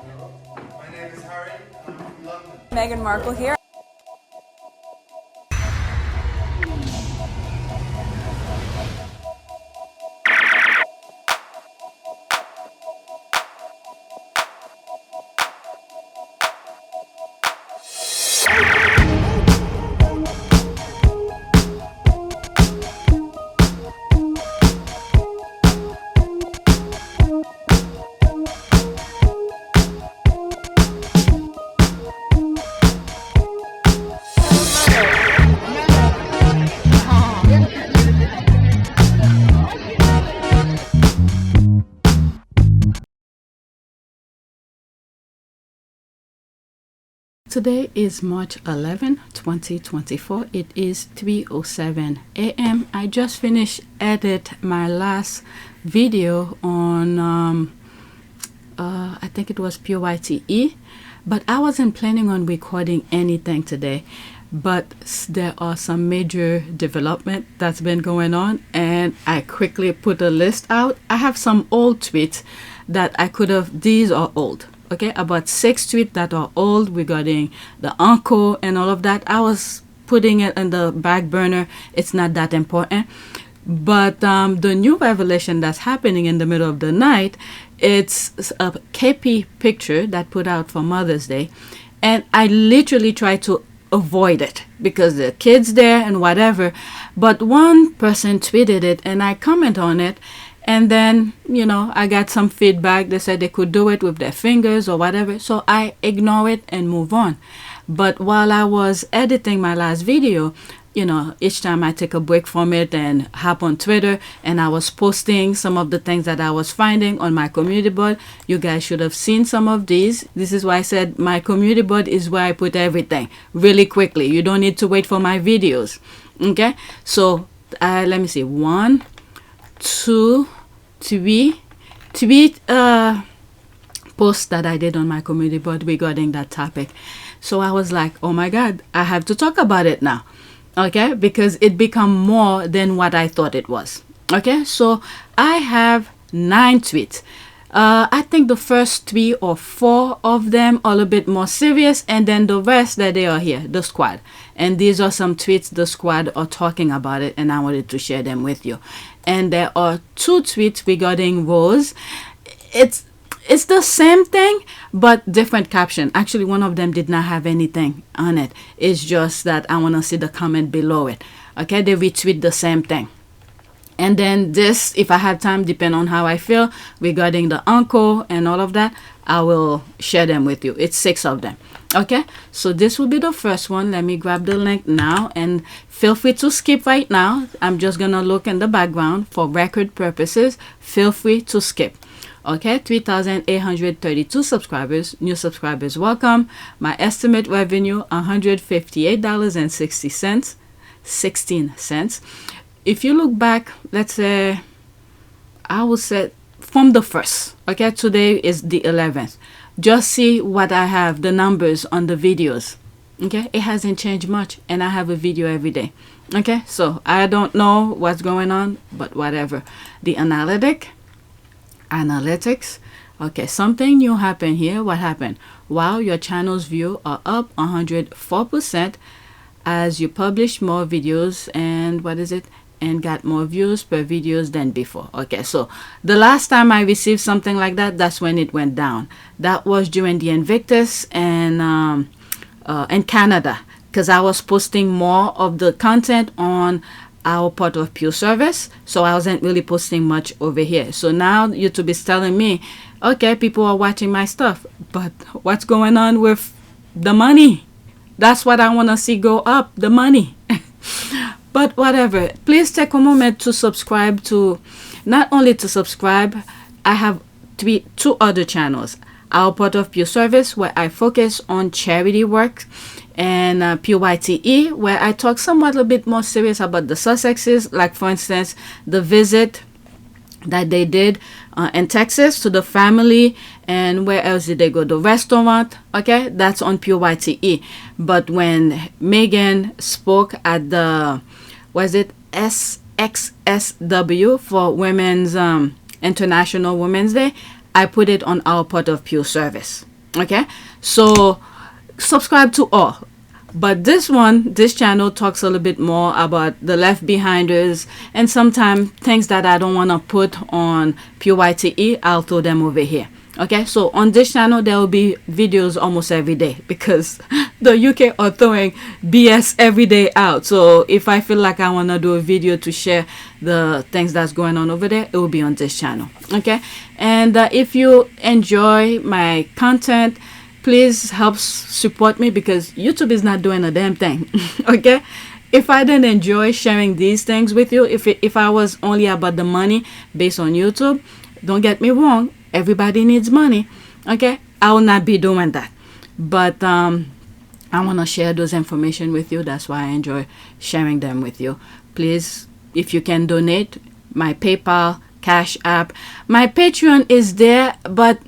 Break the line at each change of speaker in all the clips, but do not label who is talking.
My name is Harry, and I'm from London.
Meghan Markle here.
Today is March 11, 2024. It is 3:07 a.m. I just finished edit my last video on I think it was PYTE, but I wasn't planning on recording anything today. But there are some major development that's been going on, and I quickly put a list out. I have some old tweets that I could have, these are old. Okay, about 6 tweets that are old regarding the uncle and all of that. I was putting it in the back burner. It's not that important. But the new revelation that's happening in the middle of the night, it's a KP picture that put out for Mother's Day. And I literally tried to avoid it because the kids there and whatever. But one person tweeted it and I comment on it. And then, you know, I got some feedback. They said they could do it with their fingers or whatever. So I ignore it and move on. But while I was editing my last video, you know, each time I take a break from it and hop on Twitter, and I was posting some of the things that I was finding on my community board. You guys should have seen some of these. This is why I said my community board is where I put everything really quickly. You don't need to wait for my videos. Okay, so let me see. 1, 2, 3 posts that I did on my community board regarding that topic. So I was like, oh my God, I have to talk about it now. Okay, because it become more than what I thought it was. Okay, so I have 9 tweets. I think the first 3 or 4 of them are a little bit more serious, and then the rest that they are here, the squad. And these are some tweets the squad are talking about it, and I wanted to share them with you. And there are 2 tweets regarding Rose. It's the same thing, but different caption. Actually, one of them did not have anything on it. It's just that I want to see the comment below it. Okay, they retweet the same thing. And then this, if I have time, depending on how I feel regarding the uncle and all of that, I will share them with you. It's 6 of them. Okay, so this will be the first one. Let me grab the link now, and feel free to skip right now. I'm just gonna look in the background for record purposes. Feel free to skip. Okay, 3,832 subscribers. New subscribers welcome. My estimate revenue $158.60, 16 cents. If you look back, let's say, I will say from the first. Okay, today is the 11th. Just see what I have, the numbers on the videos. Okay, it hasn't changed much, and I have a video every day. Okay, so I don't know what's going on, but whatever. The analytics. Okay, something new happened here. What happened? Wow, your channel's view are up 104% as you publish more videos, and what is it? And got more views per videos than before. Okay, so the last time I received something like that, that's when it went down. That was during the Invictus and in Canada, because I was posting more of the content on our Port of Pure service, so I wasn't really posting much over here. So now YouTube is telling me, okay, people are watching my stuff, but what's going on with the money? That's what I want to see go up, the money. But whatever, please take a moment to subscribe to, not only to subscribe, I have 2 other channels. Our Port of Pure service, where I focus on charity work, and PYTE, where I talk somewhat a bit more serious about the Sussexes, like for instance, the visit that they did in Texas to the family, and where else did they go? The restaurant. Okay, that's on PYTE. But when Megan spoke at the, was it SXSW for Women's International Women's Day, I put it on our Port of Pure service. Okay, so subscribe to all. But this channel talks a little bit more about the left behinders, and sometimes things that I don't want to put on PYTE, I'll throw them over here. Okay, so on this channel there will be videos almost every day because the UK are throwing BS every day out. So if I feel like I want to do a video to share the things that's going on over there, it will be on this channel. Okay, and if you enjoy my content, please help support me because YouTube is not doing a damn thing. Okay, if I didn't enjoy sharing these things with you, if I was only about the money based on YouTube, don't get me wrong, everybody needs money. Okay, I will not be doing that, but I want to share those information with you. That's why I enjoy sharing them with you. Please, if you can donate, my PayPal, Cash App, my Patreon is there, but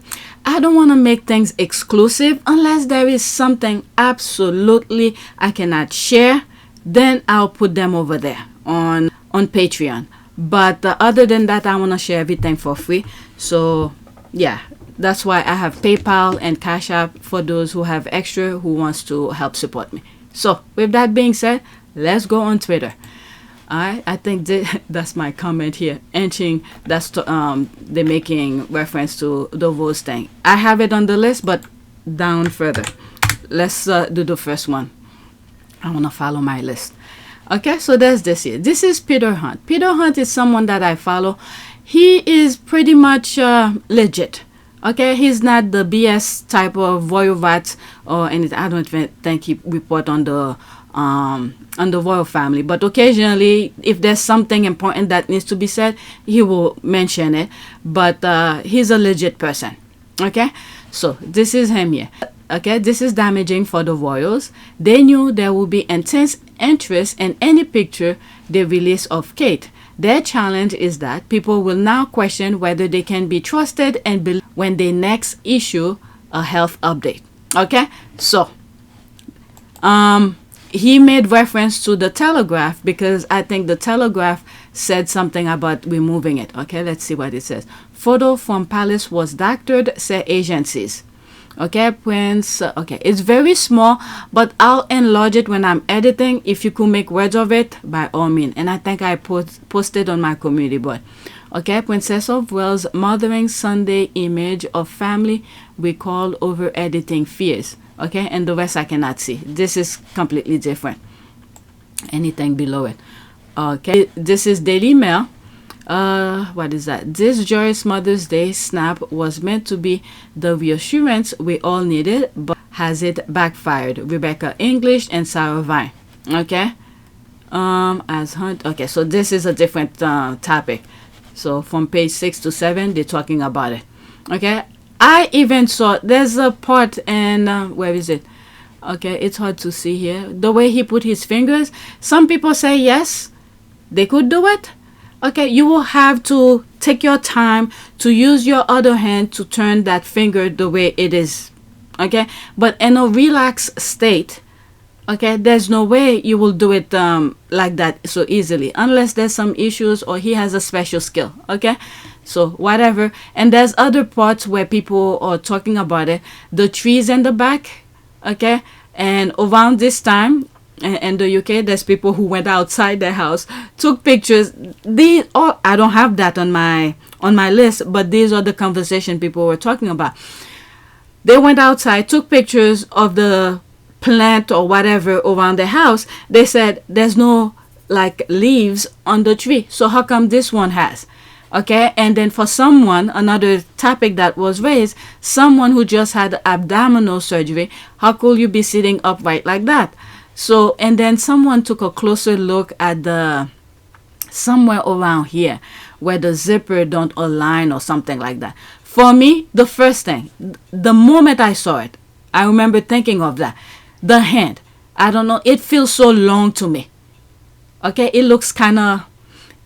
I don't want to make things exclusive unless there is something absolutely I cannot share. Then I'll put them over there on Patreon. But other than that, I want to share everything for free. So yeah, that's why I have PayPal and Cash App for those who have extra who wants to help support me. So with that being said, let's go on Twitter. I think that's my comment here. Inching, that's they're making reference to the votes thing. I have it on the list, but down further. Let's do the first one. I want to follow my list. Okay, so there's this here. This is Peter Hunt. Peter Hunt is someone that I follow. He is pretty much legit. Okay, he's not the BS type of voyeuvat or anything. I don't think he report on the royal family, but occasionally if there's something important that needs to be said, he will mention it. But he's a legit person. Okay, so this is him here. Okay, this is damaging for the royals. They knew there will be intense interest in any picture they release of Kate. Their challenge is that people will now question whether they can be trusted and believe when they next issue a health update. Okay, so he made reference to the Telegraph because I think the Telegraph said something about removing it. Okay, let's see what it says. Photo from palace was doctored, say agencies. Okay, Prince. Okay, it's very small, but I'll enlarge it when I'm editing. If you could make words of it, by all means. And I think I posted on my community board. Okay, Princess of Wales mothering Sunday image of family recalled over editing fears. Okay, and the rest I cannot see. This is completely different. Anything below it. Okay, this is Daily Mail. What is that? This joyous Mother's Day snap was meant to be the reassurance we all needed, but has it backfired? Rebecca English and Sarah Vine. Okay, as Hunt. Okay, so this is a different topic. So from page 6 to 7, they're talking about it. Okay, I even saw there's a part in where is it? Okay, it's hard to see here. The way he put his fingers. Some people say yes, they could do it. Okay, you will have to take your time to use your other hand to turn that finger the way it is. Okay, but in a relaxed state, okay, there's no way you will do it like that so easily unless there's some issues or he has a special skill. Okay, so whatever. And there's other parts where people are talking about it. The trees in the back. Okay, and around this time in the UK, there's people who went outside their house, took pictures. These, oh, I don't have that on my list, but these are the conversation people were talking about. They went outside, took pictures of the plant or whatever around the house. They said there's no like leaves on the tree, so how come this one has? Okay, and then for someone, another topic that was raised, someone who just had abdominal surgery, how could you be sitting upright like that? So, and then someone took a closer look at the somewhere around here where the zipper don't align or something like that. For me, the first thing, the moment I saw it, I remember thinking of that. The hand, I don't know, it feels so long to me. Okay, it looks kind of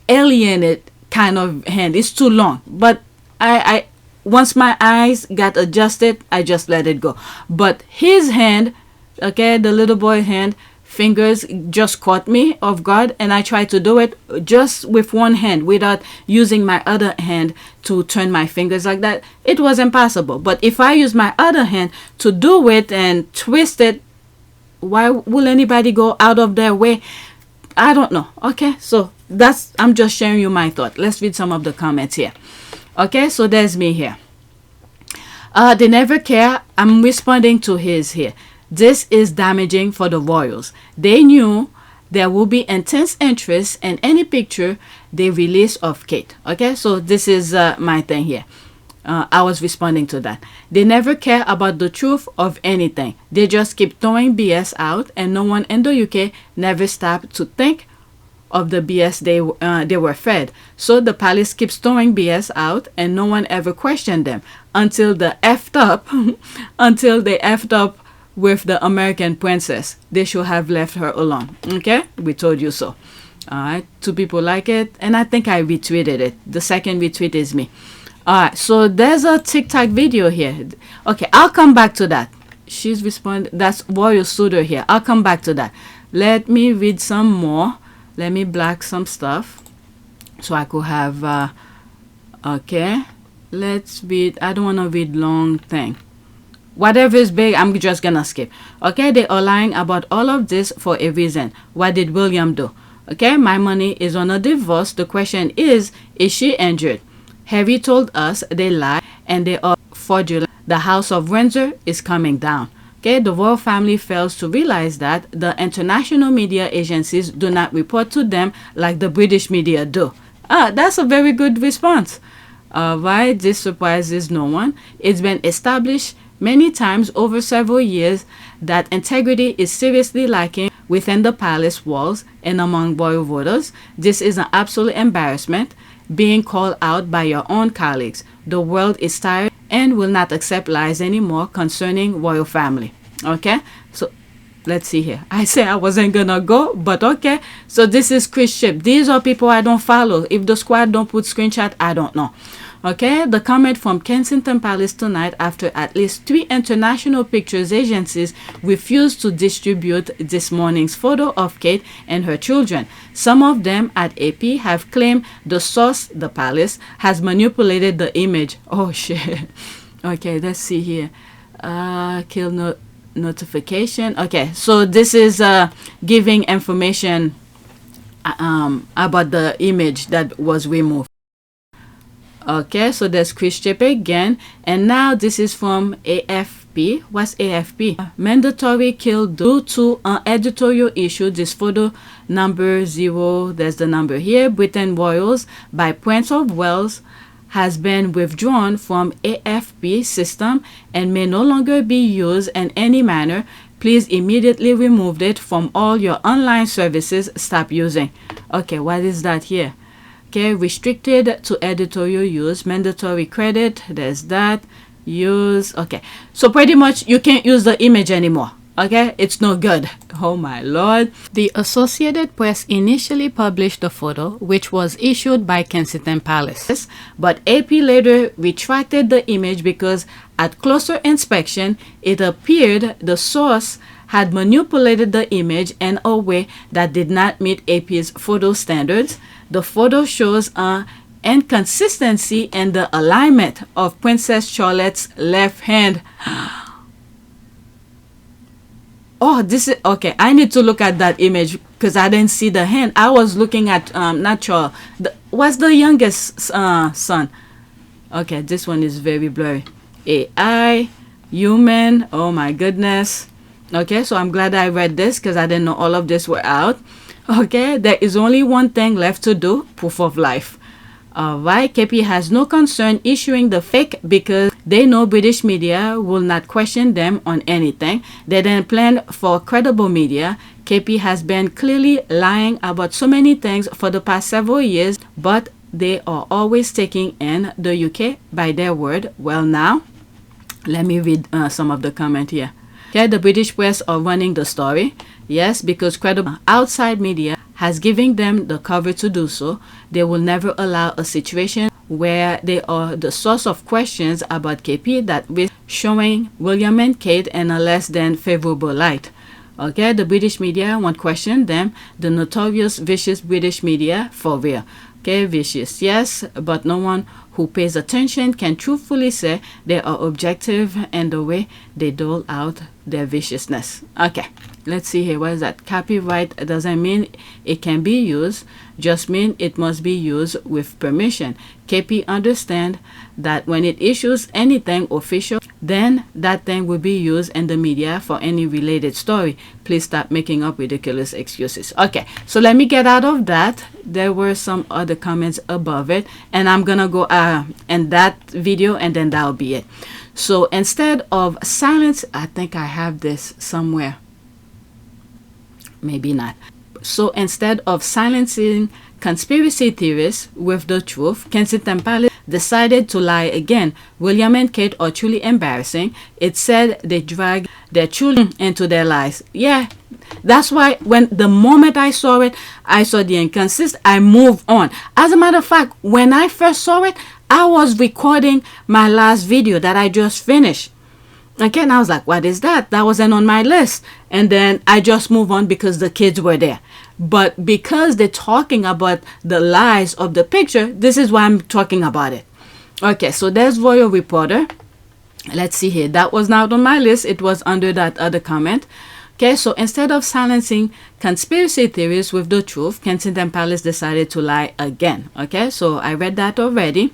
alienated kind of hand. It's too long. But I once my eyes got adjusted, I just let it go. But his hand, okay, the little boy hand fingers just caught me off guard, and I tried to do it just with one hand without using my other hand to turn my fingers like that. It was impossible. But if I use my other hand to do it and twist it, why will anybody go out of their way? I don't know. Okay, so I'm just sharing you my thought. Let's read some of the comments here. Okay, so there's me here. They never care. I'm responding to his here. This is damaging for the royals. They knew there will be intense interest in any picture they release of Kate. Okay, so this is my thing here. I was responding to that. They never care about the truth of anything. They just keep throwing BS out, and no one in the UK never stopped to think of the BS they were fed. So the palace keeps throwing BS out, and no one ever questioned them until they effed up with the American princess. They should have left her alone. Okay, we told you so. All right, 2 people like it, and I think I retweeted it. The second retweet is me. All right, so there's a TikTok video here. Okay, I'll come back to that. She's responding. That's Royal Suitor here. I'll come back to that. Let me read some more. Let me black some stuff so I could have okay, let's read. I don't want to read long thing. Whatever is big, I'm just gonna skip. Okay, they are lying about all of this for a reason. What did William do? Okay, my money is on a divorce. The question is she injured? Harry told us they lie and they are fraudulent. The House of Windsor is coming down. Okay, the royal family fails to realize that the international media agencies do not report to them like the British media do. That's a very good response. Why this surprises no one. It's been established many times over several years that integrity is seriously lacking within the palace walls and among royal voters. This is an absolute embarrassment, being called out by your own colleagues. The world is tired and will not accept lies anymore concerning royal family. Okay, so let's see here. I say I wasn't gonna go, but okay. So this is Chris Ship. These are people I don't follow. If the squad don't put screenshot, I don't know. Okay, the comment from Kensington Palace tonight after at least 3 international pictures agencies refused to distribute this morning's photo of Kate and her children. Some of them at AP have claimed the source, the palace, has manipulated the image. Oh shit. Okay, let's see here. Kill notification. Okay, so this is giving information about the image that was removed. Okay, so there's Chris Chip again, and now this is from AFP. What's AFP? Mandatory kill due to an editorial issue. This photo number 0, there's the number here. Britain Royals by Prince of Wales has been withdrawn from AFP system and may no longer be used in any manner. Please immediately remove it from all your online services. Stop using. Okay, what is that here? Okay, restricted to editorial use, mandatory credit, there's that, use, okay. So pretty much you can't use the image anymore, okay? It's no good. Oh my lord. The Associated Press initially published the photo, which was issued by Kensington Palace, but AP later retracted the image because at closer inspection, it appeared the source had manipulated the image in a way that did not meet AP's photo standards. The photo shows an inconsistency in the alignment of Princess Charlotte's left hand. Oh, this is okay. I need to look at that image because I didn't see the hand. I was looking at not Charles. What's the youngest son? Okay, this one is very blurry. AI, human. Oh my goodness. Okay, so I'm glad I read this because I didn't know all of this were out. Okay, there is only one thing left to do, proof of life. Alright, KP has no concern issuing the fake because they know British media will not question them on anything. They didn't plan for credible media. KP has been clearly lying about so many things for the past several years, but they are always taking in the UK by their word. Well now, let me read some of the comment here. Okay, the British press are running the story. Yes, because credible outside media has given them the cover to do so. They will never allow a situation where they are the source of questions about KP that risk showing William and Kate in a less than favorable light. Okay, the British media won't question them. The notorious vicious British media, for real. Okay, vicious, yes, but no one who pays attention can truthfully say they are objective in the way they dole out their viciousness. Okay, let's see here. What is that? Copyright doesn't mean it can be used, just mean it must be used with permission. KP understand that when it issues anything official, then that thing will be used in the media for any related story. Please stop making up ridiculous excuses. Okay, so let me get out of that. There were some other comments above it, and I'm gonna go in that video, and then that'll be it. So instead of silence, I think I have this somewhere. Maybe not. So instead of silencing conspiracy theorists with the truth, Kensington Palace decided to lie again. William and Kate are truly embarrassing. It said they dragged their children into their lies. Yeah, that's why when the moment I saw it, I saw the inconsistency, I moved on. As a matter of fact, when I first saw it, I was recording my last video that I just finished. Okay, and I was like, what is that? That wasn't on my list. And then I just moved on because the kids were there. But because they're talking about the lies of the picture, this is why I'm talking about it. Okay, so there's Royal Reporter. Let's see here. That was not on my list. It was under that other comment. Okay, so instead of silencing conspiracy theories with the truth, Kensington Palace decided to lie again. Okay, so I read that already.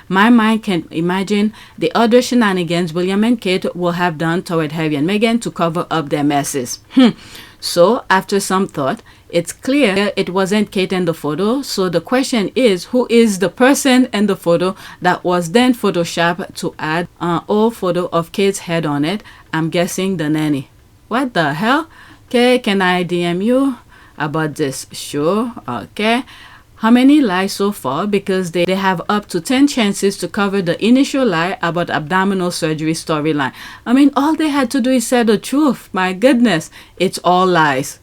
My mind can imagine the other shenanigans William and Kate will have done toward Harry and Meghan to cover up their messes. So, after some thought, it's clear it wasn't Kate in the photo. So the question is, who is the person in the photo that was then photoshopped to add an old photo of Kate's head on it? I'm guessing the nanny. What the hell? Okay, can I DM you about this? Sure. Okay. How many lies so far? Because they have up to 10 chances to cover the initial lie about abdominal surgery storyline. I mean, all they had to do is say the truth. My goodness, it's all lies.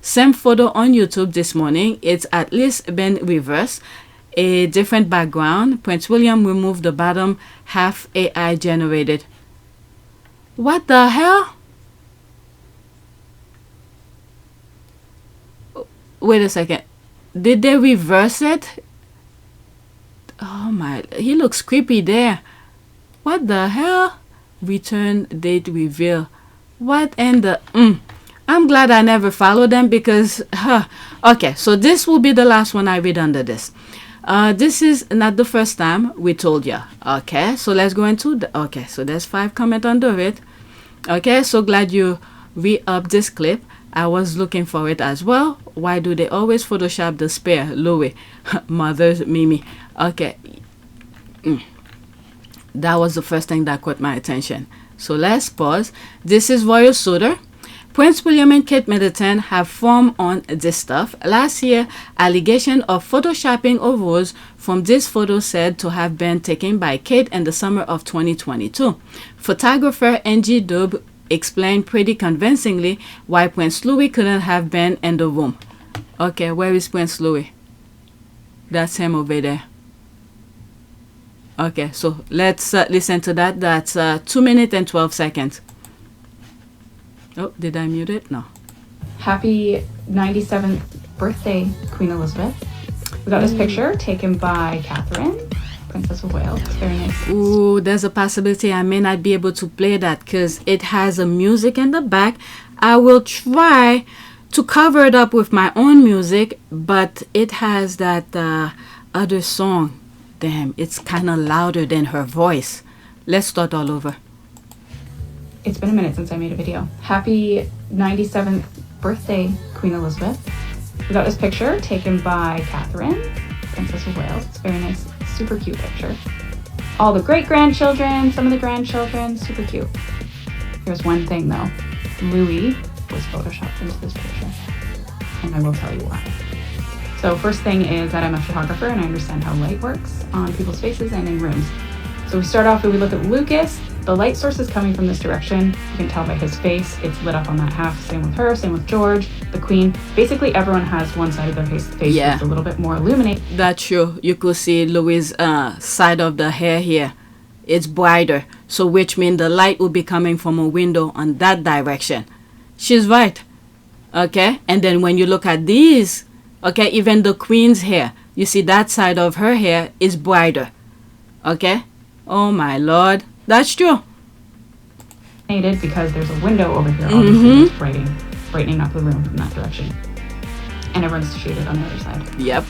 Same photo on YouTube this morning. It's at least been reversed. A different background. Prince William removed the bottom half AI generated. What the hell? Wait a second. Did they reverse it? Oh my, he looks creepy there. What the hell? Return date reveal. What in the I'm glad I never followed them because okay, so this will be the last one I read under this. This is not the first time we told you. Okay, so let's go into the okay, so there's 5 comments under it. Okay, so glad you re-up this clip. I was looking for it as well. Why do they always Photoshop the spare? Louis. Mother's Mimi. Okay. That was the first thing that caught my attention. So let's pause. This is Royal Suitor. Prince William and Kate Middleton have formed on this stuff. Last year, allegation of photoshopping of Rose from this photo said to have been taken by Kate in the summer of 2022. Photographer Angie Dub explained pretty convincingly why Prince Louis couldn't have been in the room. Okay, where is Prince Louis? That's him over there. Okay, so let's listen to that. That's 2 minutes and 12 seconds. Oh, did I mute it? No.
Happy 97th birthday, Queen Elizabeth. We got this picture taken by Catherine, Princess of Wales. It's very nice.
Ooh, there's a possibility I may not be able to play that because it has a music in the back. I will try to cover it up with my own music, but it has that other song. Damn, it's kind of louder than her voice. Let's start all over.
It's been a minute since I made a video. Happy 97th birthday, Queen Elizabeth. We got this picture taken by Catherine, Princess of Wales. It's very nice. Super cute picture. All the great-grandchildren, some of the grandchildren, super cute. Here's one thing though. Louis was photoshopped into this picture. And I will tell you why. So first thing is that I'm a photographer and I understand how light works on people's faces and in rooms. So we start off and we look at Lucas. The light source is coming from this direction. You can tell by his face. It's lit up on that half. Same with her, same with George, the Queen. Basically everyone has one side of their face that's a little bit more illuminated.
That's true. You could see Louis' side of the hair here. It's brighter. So which means the light will be coming from a window on that direction. she's right. Okay, and then when you look at these, okay, even the queen's hair, you see that side of her hair is brighter. Okay, oh my lord, that's true.
Because there's a window over here, obviously, that's brightening up the room from that direction. And everyone's shaded on the other side.
Yep.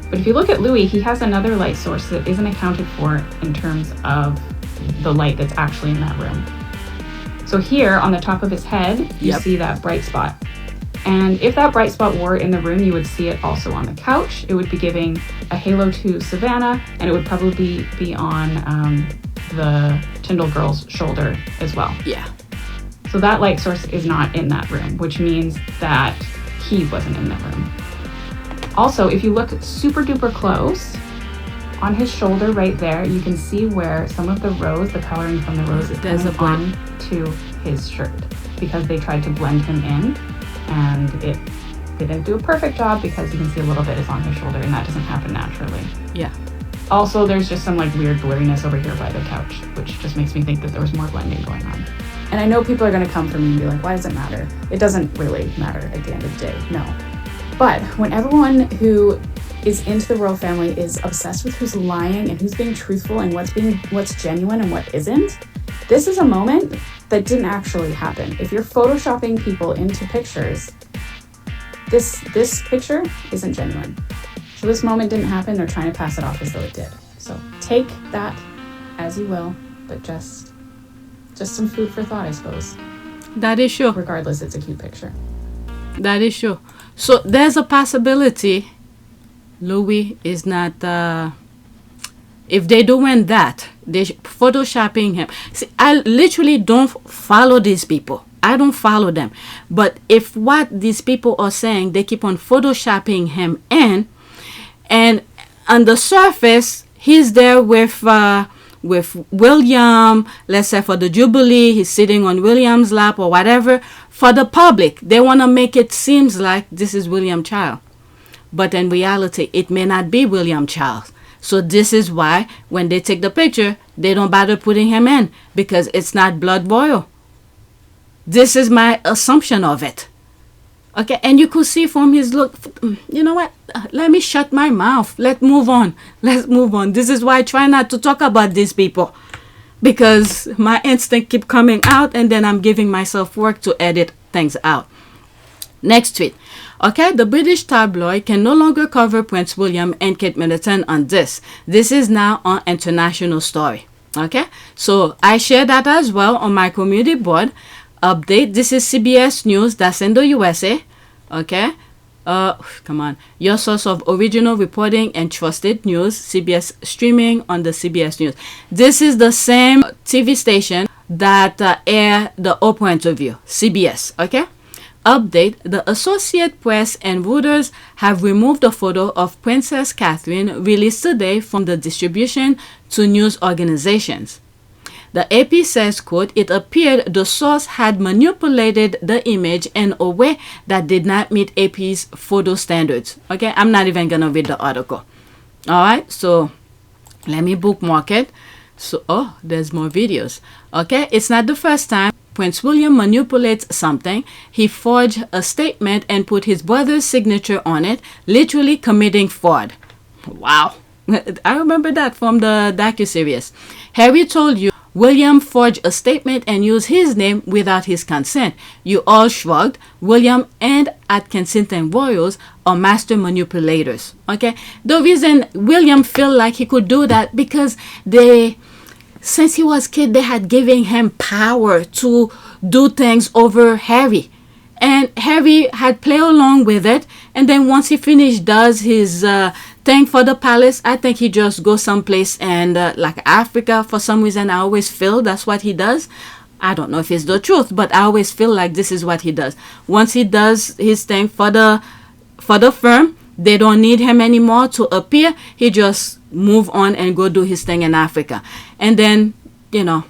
But if you look at Louis, he has another light source that isn't accounted for in terms of the light that's actually in that room. So here on the top of his head, you see that bright spot. And if that bright spot were in the room, you would see it also on the couch. It would be giving a halo to Savannah, and it would probably be on the Tyndall girl's shoulder as well.
Yeah.
So that light source is not in that room, which means that he wasn't in that room. Also, if you look super duper close, on his shoulder right there, you can see where some of the rose, the coloring from the rose, is coming on to his shirt because they tried to blend him in, and they didn't do a perfect job because you can see a little bit is on his shoulder, and that doesn't happen naturally.
Yeah.
Also, there's just some like weird blurriness over here by the couch, which just makes me think that there was more blending going on. And I know people are going to come for me and be like, why does it matter? It doesn't really matter at the end of the day, no. But when everyone who is into the royal family is obsessed with who's lying and who's being truthful and what's genuine and what isn't, this is a moment that didn't actually happen. If you're photoshopping people into pictures, this picture isn't genuine. So this moment didn't happen. They're trying to pass it off as though it did. So take that as you will, but just some food for thought, I suppose.
That is true.
Regardless, it's a cute picture.
That is true. So there's a possibility Louis is not, if they're doing that, they're photoshopping him. See, I literally don't follow these people. I don't follow them. But if what these people are saying, they keep on photoshopping him in, and on the surface, he's there with William, let's say for the Jubilee, he's sitting on William's lap or whatever. For the public, they want to make it seem like this is William Child. But in reality, it may not be William Child. So this is why when they take the picture, they don't bother putting him in because it's not blood royal. This is my assumption of it. Okay, and you could see from his look, you know what? Let me shut my mouth. Let's move on. Let's move on. This is why I try not to talk about these people. Because my instinct keep coming out and then I'm giving myself work to edit things out. Next tweet. Okay, the British tabloid can no longer cover Prince William and Kate Middleton on this. This is now an international story. Okay, so I share that as well on my community board. Update. This is CBS News. That's in the USA. Okay. Come on. Your source of original reporting and trusted news. CBS streaming on the CBS News. This is the same TV station that air the Oprah interview. CBS. Okay. Update. The Associated Press and Reuters have removed a photo of Princess Catherine released today from the distribution to news organizations. The AP says, quote, it appeared the source had manipulated the image in a way that did not meet AP's photo standards. Okay, I'm not even going to read the article. All right, so let me bookmark it. So, oh, there's more videos. Okay, it's not the first time Prince William manipulates something. He forged a statement and put his brother's signature on it, literally committing fraud. Wow. I remember that from the docuseries. Harry told you William forged a statement and used his name without his consent. You all shrugged. William and at Kensington Royals are master manipulators. Okay? The reason William felt like he could do that because since he was a kid, they had given him power to do things over Harry. And Harry had played along with it. And then once he finished, does his thing for the palace, I think he just goes someplace and like Africa for some reason. I always feel that's what he does. I don't know if it's the truth, but I always feel like this is what he does. Once he does his thing for the firm, they don't need him anymore to appear. He just move on and go do his thing in Africa. And then, you know,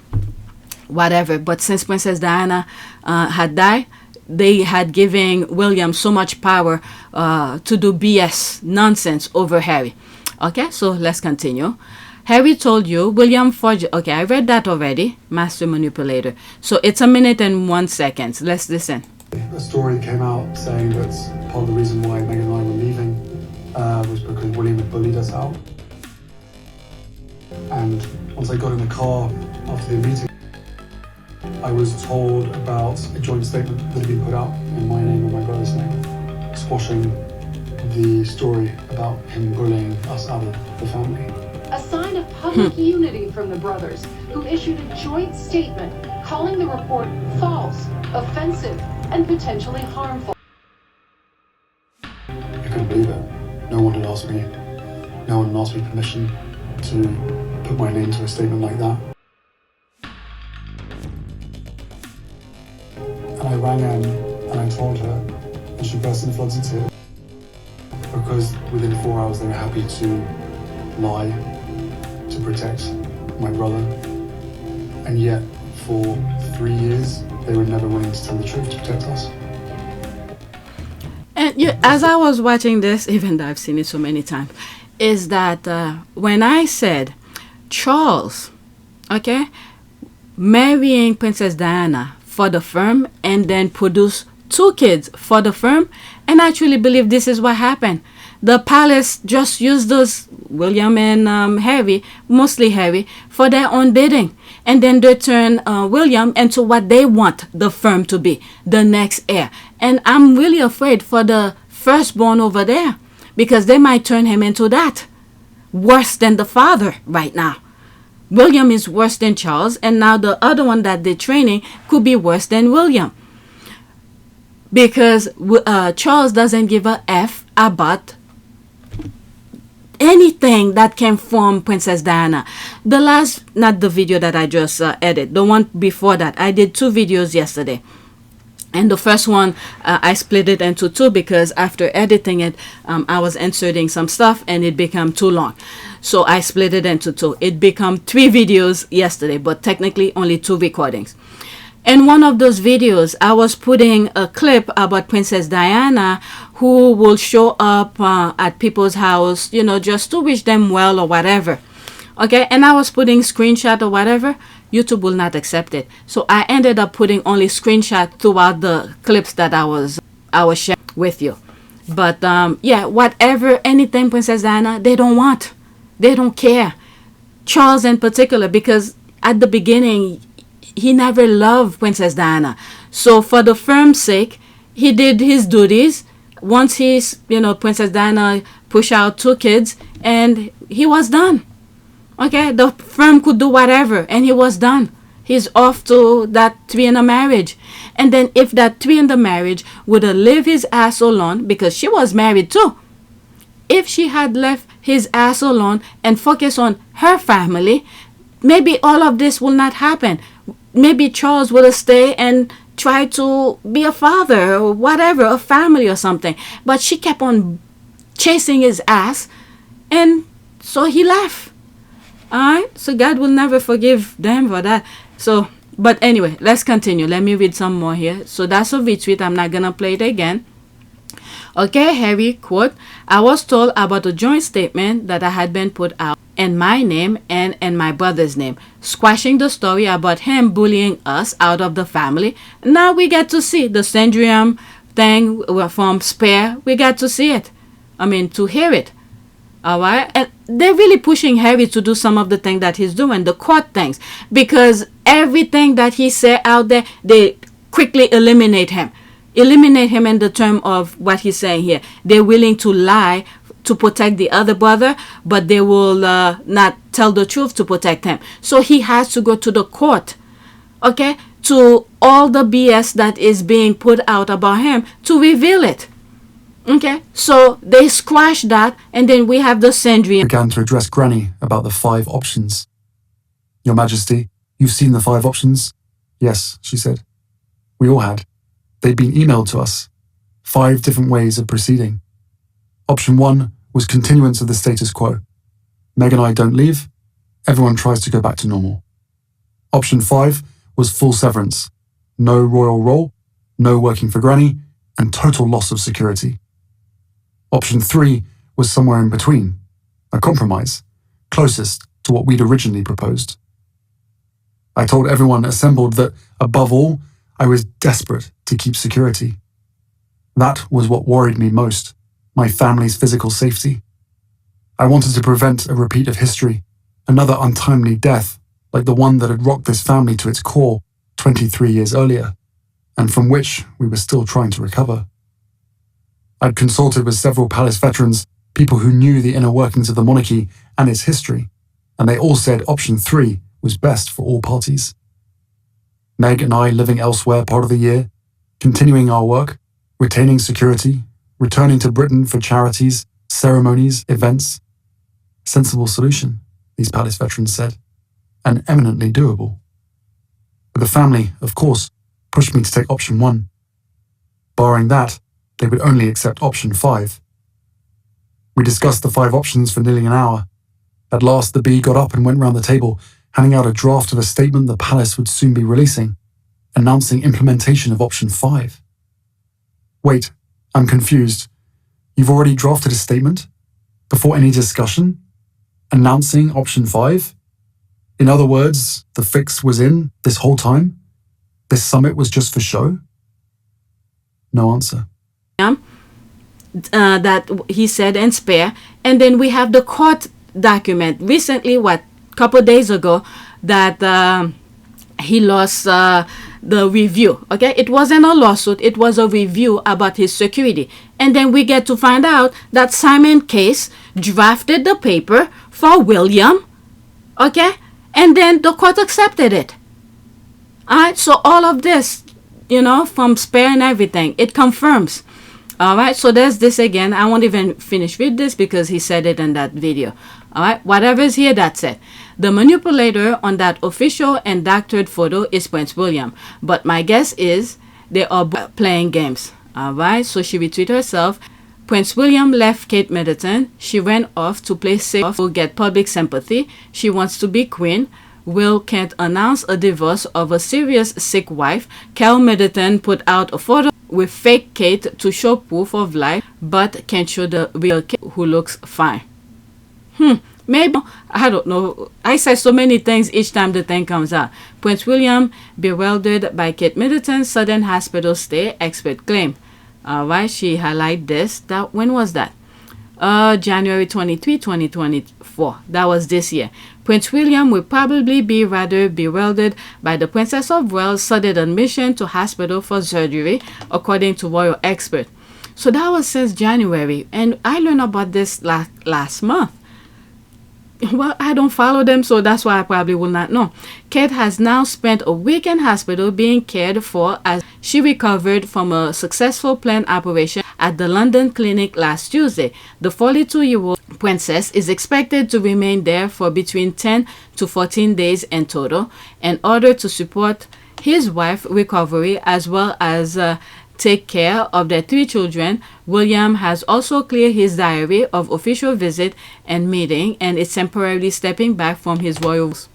whatever. But since Princess Diana had died, they had given William so much power to do BS nonsense over Harry. Okay, so let's continue. Harry told you William forged. Okay, I read that already. Master manipulator. So it's a minute and 1 second. Let's listen.
A story came out saying that part of the reason why Meghan and I were leaving was because William had bullied us out. And once I got in the car after the meeting, I was told about a joint statement that had been put out in my name and my brother's name, squashing the story about him bullying us out of the family.
A sign of public unity from the brothers, who issued a joint statement calling the report false, offensive, and potentially harmful.
I couldn't believe it. No one had asked me. No one had asked me permission to put my name to a statement like that. And I rang Anne and I told her, and she burst into floods of tears, because within 4 hours they were happy to lie to protect my brother, and yet for 3 years they were never willing to tell the truth to protect us.
And as I was watching this, even though I've seen it so many times, is that when I said Charles, okay, marrying Princess Diana for the firm and then produce 2 kids for the firm, and I truly believe this is what happened. The palace just used those, William and Harry, mostly Harry, for their own bidding. And then they turn William into what they want the firm to be, the next heir. And I'm really afraid for the firstborn over there, because they might turn him into that. Worse than the father right now. William is worse than Charles, and now the other one that they're training could be worse than William. Because Charles doesn't give a F about anything that came from Princess Diana. The last, not the video that I just edited, the one before that, I did 2 videos yesterday. And the first one, I split it into 2 because after editing it, I was inserting some stuff and it became too long. So I split it into 2. It became 3 videos yesterday, but technically only 2 recordings. In one of those videos, I was putting a clip about Princess Diana, who will show up at people's house, you know, just to wish them well or whatever. Okay, and I was putting screenshot or whatever. YouTube will not accept it. So I ended up putting only screenshot throughout the clips that I was sharing with you. But yeah, whatever, anything Princess Diana, they don't want. They don't care. Charles in particular, because at the beginning, he never loved Princess Diana. So for the firm's sake, he did his duties. Once he's, you know, Princess Diana pushed out 2 kids and he was done. Okay, the firm could do whatever and he was done. He's off to that 3 in the marriage. And then if that 3 in the marriage would have left his ass alone, because she was married too. If she had left his ass alone and focused on her family, maybe all of this will not happen. Maybe Charles would have stayed and tried to be a father or whatever, a family or something. But she kept on chasing his ass, and so he left. Alright, so God will never forgive them for that. So, but anyway, let's continue. Let me read some more here. So that's a retweet. I'm not gonna play it again. Okay, Harry, quote, I was told about a joint statement that I had been put out in my name and in my brother's name, squashing the story about him bullying us out of the family. Now we get to see the syndrome thing from Spare. We got to see it. I mean, to hear it. All right. And they're really pushing Harry to do some of the things that he's doing, the court things, because everything that he said out there, they quickly eliminate him. Eliminate him in the term of what he's saying here. They're willing to lie to protect the other brother, but they will not tell the truth to protect him. So he has to go to the court, okay, to all the BS that is being put out about him to reveal it. Okay, so they squash that, and then we have the syndrome.
Began to address Granny about the 5 options. Your Majesty, you've seen the 5 options? Yes, she said. We all had. They'd been emailed to us. 5 different ways of proceeding. Option 1 was continuance of the status quo. Meg and I don't leave. Everyone tries to go back to normal. Option 5 was full severance. No royal role, no working for Granny, and total loss of security. Option 3 was somewhere in between, a compromise, closest to what we'd originally proposed. I told everyone assembled that, above all, I was desperate to keep security. That was what worried me most, my family's physical safety. I wanted to prevent a repeat of history, another untimely death like the one that had rocked this family to its core 23 years earlier, and from which we were still trying to recover. I'd consulted with several palace veterans, people who knew the inner workings of the monarchy and its history, and they all said option 3 was best for all parties. Meg and I living elsewhere part of the year, continuing our work, retaining security, returning to Britain for charities, ceremonies, events. Sensible solution, these palace veterans said, and eminently doable. But the family, of course, pushed me to take option 1. Barring that, they would only accept option 5. We discussed the 5 options for nearly an hour. At last, the bee got up and went round the table, handing out a draft of a statement the palace would soon be releasing, announcing implementation of option 5. Wait, I'm confused. You've already drafted a statement? Before any discussion? Announcing option 5? In other words, the fix was in this whole time? This summit was just for show? No answer.
That he said and spare. And then we have the court document recently, couple days ago, that he lost the review. Okay, it wasn't a lawsuit, it was a review about his security. And then we get to find out that Simon Case drafted the paper for William. Okay, and then the court accepted it. Alright, so all of this, from spare and everything, it confirms. Alright, so there's this again. I won't even finish with this because he said it in that video. Alright, whatever's here, that's it. The manipulator on that official and doctored photo is Prince William. But my guess is they are playing games. Alright, so she retweeted herself. Prince William left Kate Middleton. She ran off to play safe to get public sympathy. She wants to be queen. Will can't announce a divorce of a serious sick wife. Cal Middleton put out a photo with fake Kate to show proof of life, but can't show the real Kate who looks fine. Maybe, I don't know. I say so many things each time the thing comes out. Prince William bewildered by Kate Middleton's sudden hospital stay, expert claim. Alright, she highlighted this. When was that? January 23, 2024. That was this year. Prince William will probably be rather bewildered by the Princess of Wales' sudden admission to hospital for surgery, according to royal expert. So that was since January, and I learned about this last month. Well, I don't follow them, so that's why I probably will not know. Kate has now spent a week in hospital being cared for as she recovered from a successful planned operation at the London clinic last Tuesday. The 42-year-old princess is expected to remain there for between 10 to 14 days in total in order to support his wife's recovery as well as take care of their 3 children. William has also cleared his diary of official visit and meeting and is temporarily stepping back from his royals.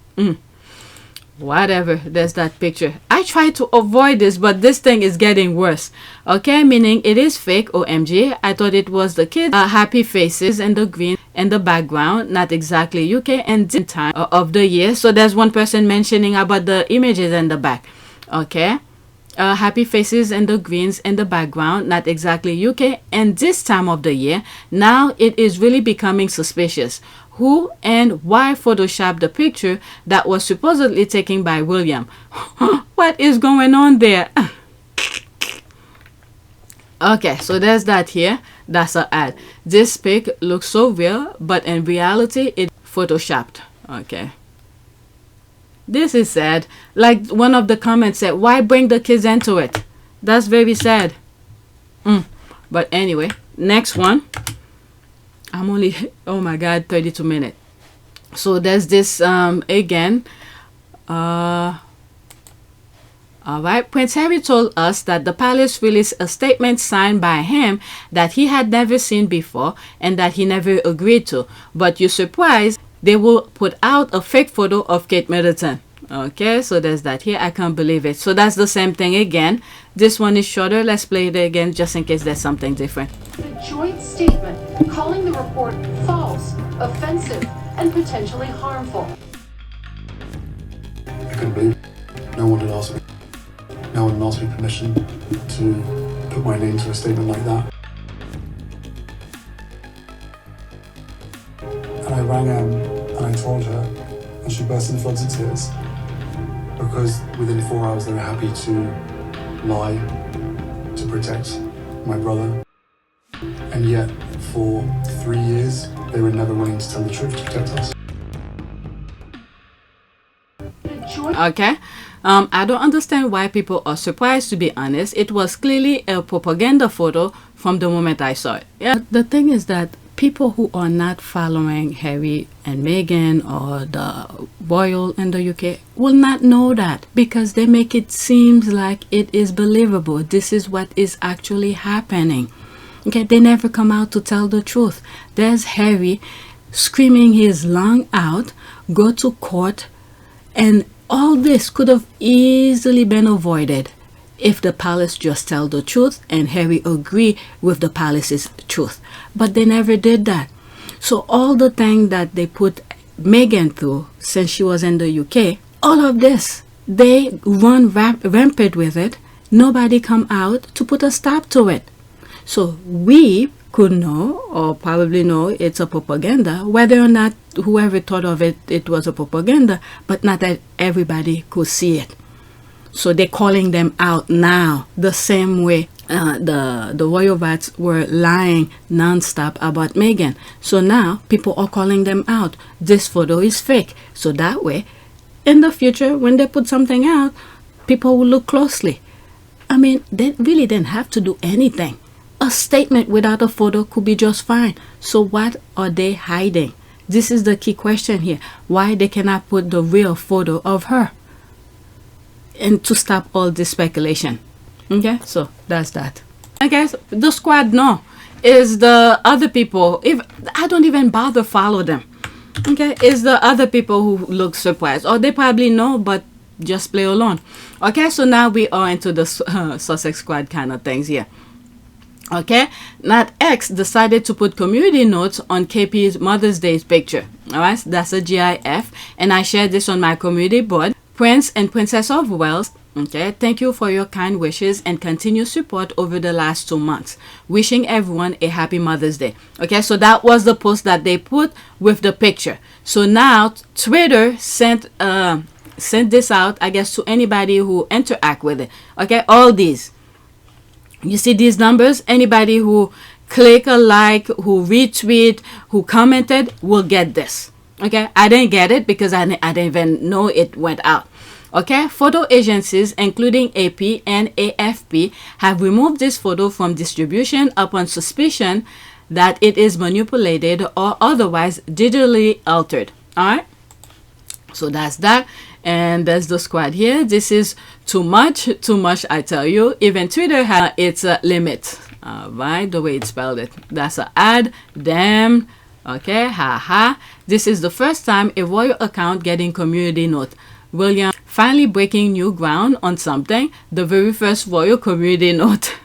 Whatever, there's that picture. I try to avoid this, but this thing is getting worse. Okay, meaning it is fake. OMG, I thought it was the kids. Happy faces and the green in the background, not exactly UK and time of the year. So there's one person mentioning about the images in the back. Okay. Happy faces and the greens in the background, not exactly UK and this time of the year. Now it is really becoming suspicious. Who and why photoshopped the picture that was supposedly taken by William? What is going on there? Okay, so there's that here. That's an ad. This pic looks so real, but in reality it's photoshopped. Okay. This is sad. Like one of the comments said, why bring the kids into it? That's very sad. But anyway, next one. I'm only, oh my God, 32 minutes. So there's this again. Alright, Prince Harry told us that the palace released a statement signed by him that he had never seen before and that he never agreed to. But you're surprised they will put out a fake photo of Kate Middleton. Okay, so there's that here. I can't believe it. So that's the same thing again. This one is shorter. Let's play it again just in case there's something different.
The joint statement calling the report false, offensive, and potentially harmful.
I couldn't believe it. No one had asked me. No one asked me permission to put my name to a statement like that. And I rang Em and I told her, and she burst into floods of tears, because within 4 hours they were happy to lie to protect my brother. And yet, for 3 years, they were never willing to tell the truth to protect us.
Okay, I don't understand why people are surprised, to be honest. It was clearly a propaganda photo from the moment I saw it. Yeah, the thing is that people who are not following Harry and Meghan or the royal in the UK will not know that, because they make it seem like it is believable. This is what is actually happening. Okay, they never come out to tell the truth. There's Harry screaming his lung out, go to court, and all this could have easily been avoided if the palace just tell the truth and Harry agree with the palace's truth. But they never did that. So all the thing that they put Meghan through since she was in the UK, all of this, they run rampant with it. Nobody come out to put a stop to it. So we could know, or probably know, it's a propaganda, whether or not whoever thought of it, it was a propaganda, but not that everybody could see it. So they're calling them out now, the same way the royal rats were lying non-stop about Meghan. So now people are calling them out. This photo is fake. So that way, in the future, when they put something out, people will look closely. I mean, they really didn't have to do anything. A statement without a photo could be just fine. So what are they hiding? This is the key question here. Why they cannot put the real photo of her? And to stop all this speculation. Okay, so that's that. Okay, so the squad no is the other people. If I don't even bother follow them. Okay, is the other people who look surprised, or they probably know but just play along. Okay, so now we are into the Sussex squad kind of things here. Okay, Nat X decided to put community notes on KP's Mother's Day picture. Alright, that's a GIF, and I shared this on my community board. Prince and Princess of Wales, okay, thank you for your kind wishes and continued support over the last 2 months. Wishing everyone a happy Mother's Day. Okay, so that was the post that they put with the picture. So now Twitter sent this out, I guess, to anybody who interact with it. Okay, all these. You see these numbers? Anybody who click a like, who retweet, who commented will get this. Okay, I didn't get it because I didn't even know it went out. Okay, photo agencies including AP and AFP have removed this photo from distribution upon suspicion that it is manipulated or otherwise digitally altered. Alright, so that's that. And there's the squad here. This is too much, I tell you. Even Twitter has its limit. Right, the way it spelled it. That's an ad. Damn. Okay, haha. This is the first time a royal account getting community note. William finally breaking new ground on something. The very first royal community note.